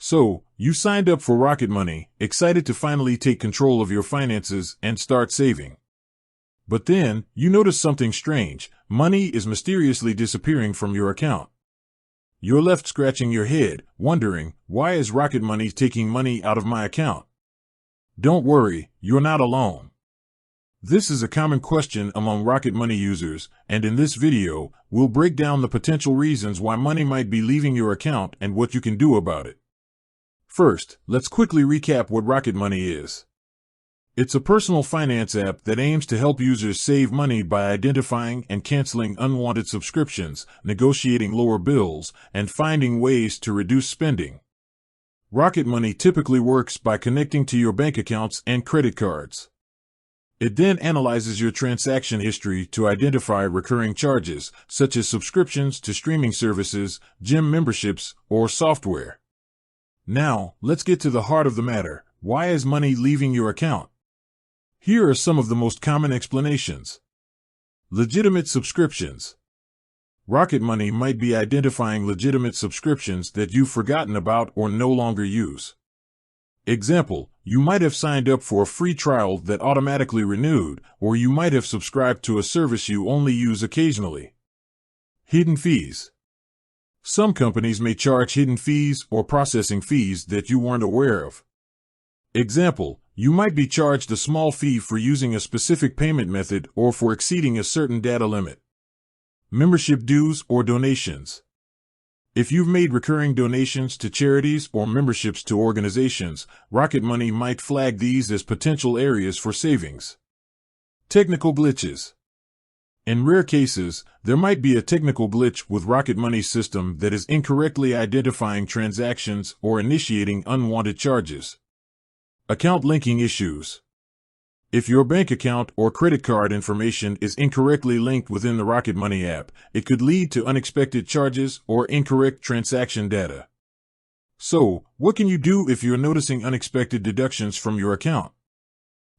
So, you signed up for Rocket Money, excited to finally take control of your finances and start saving. But then, you notice something strange. Money is mysteriously disappearing from your account. You're left scratching your head, wondering, why is Rocket Money taking money out of my account? Don't worry, you're not alone. This is a common question among Rocket Money users, and in this video, we'll break down the potential reasons why money might be leaving your account and what you can do about it. First, let's quickly recap what Rocket Money is. It's a personal finance app that aims to help users save money by identifying and canceling unwanted subscriptions, negotiating lower bills, and finding ways to reduce spending. Rocket Money typically works by connecting to your bank accounts and credit cards. It then analyzes your transaction history to identify recurring charges, such as subscriptions to streaming services, gym memberships, or software. Now, let's get to the heart of the matter. Why is money leaving your account? Here are some of the most common explanations. Legitimate subscriptions. Rocket Money might be identifying legitimate subscriptions that you've forgotten about or no longer use. Example, you might have signed up for a free trial that automatically renewed, or you might have subscribed to a service you only use occasionally. Hidden fees. Some companies may charge hidden fees or processing fees that you weren't aware of. Example, you might be charged a small fee for using a specific payment method or for exceeding a certain data limit. Membership dues or donations. If you've made recurring donations to charities or memberships to organizations, Rocket Money might flag these as potential areas for savings. Technical glitches. In rare cases, there might be a technical glitch with Rocket Money's system that is incorrectly identifying transactions or initiating unwanted charges. Account linking issues. If your bank account or credit card information is incorrectly linked within the Rocket Money app, it could lead to unexpected charges or incorrect transaction data. So, what can you do if you're noticing unexpected deductions from your account?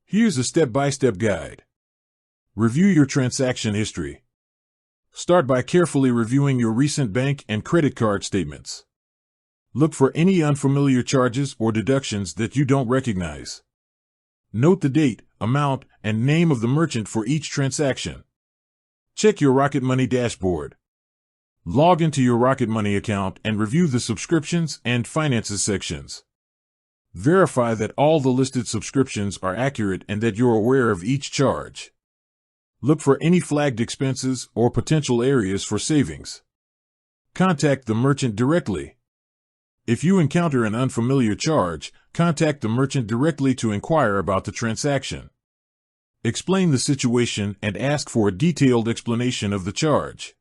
Here's a step-by-step guide. Review your transaction history. Start by carefully reviewing your recent bank and credit card statements. Look for any unfamiliar charges or deductions that you don't recognize. Note the date, amount, and name of the merchant for each transaction. Check your Rocket Money dashboard. Log into your Rocket Money account and review the subscriptions and finances sections. Verify that all the listed subscriptions are accurate and that you're aware of each charge. Look for any flagged expenses or potential areas for savings. Contact the merchant directly. If you encounter an unfamiliar charge, contact the merchant directly to inquire about the transaction. Explain the situation and ask for a detailed explanation of the charge.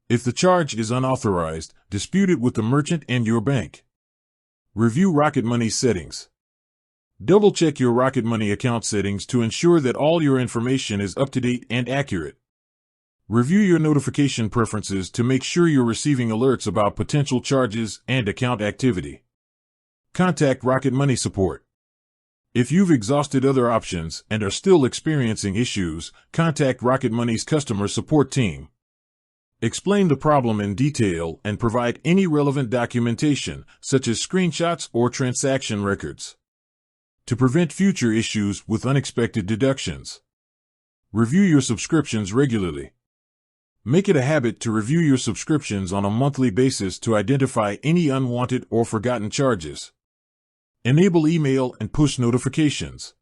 If the charge is unauthorized, dispute it with the merchant and your bank. Review Rocket Money's settings. Double-check your Rocket Money account settings to ensure that all your information is up to date and accurate. Review your notification preferences to make sure you're receiving alerts about potential charges and account activity. Contact Rocket Money support. If you've exhausted other options and are still experiencing issues, contact Rocket Money's customer support team. Explain the problem in detail and provide any relevant documentation, such as screenshots or transaction records, to prevent future issues with unexpected deductions. Review your subscriptions regularly. Make it a habit to review your subscriptions on a monthly basis to identify any unwanted or forgotten charges. Enable email and push notifications.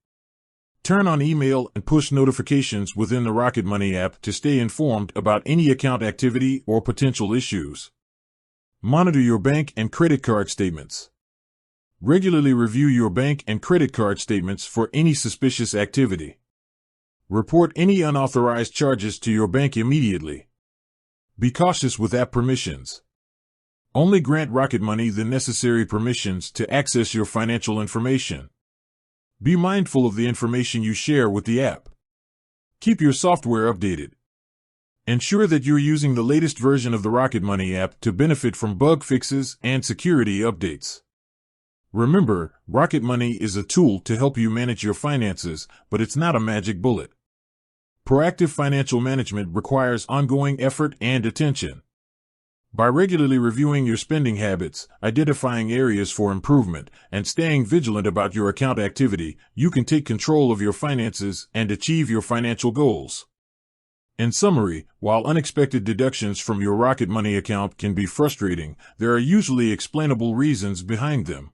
Turn on email and push notifications within the Rocket Money app to stay informed about any account activity or potential issues. Monitor your bank and credit card statements. Regularly review your bank and credit card statements for any suspicious activity. Report any unauthorized charges to your bank immediately. Be cautious with app permissions. Only grant Rocket Money the necessary permissions to access your financial information. Be mindful of the information you share with the app. Keep your software updated. Ensure that you're using the latest version of the Rocket Money app to benefit from bug fixes and security updates. Remember, Rocket Money is a tool to help you manage your finances, but it's not a magic bullet. Proactive financial management requires ongoing effort and attention. By regularly reviewing your spending habits, identifying areas for improvement, and staying vigilant about your account activity, you can take control of your finances and achieve your financial goals. In summary, while unexpected deductions from your Rocket Money account can be frustrating, there are usually explainable reasons behind them.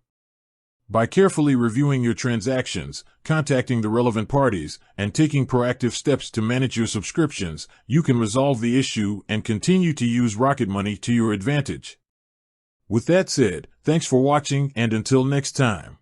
By carefully reviewing your transactions, contacting the relevant parties, and taking proactive steps to manage your subscriptions, you can resolve the issue and continue to use Rocket Money to your advantage. With that said, thanks for watching, and until next time.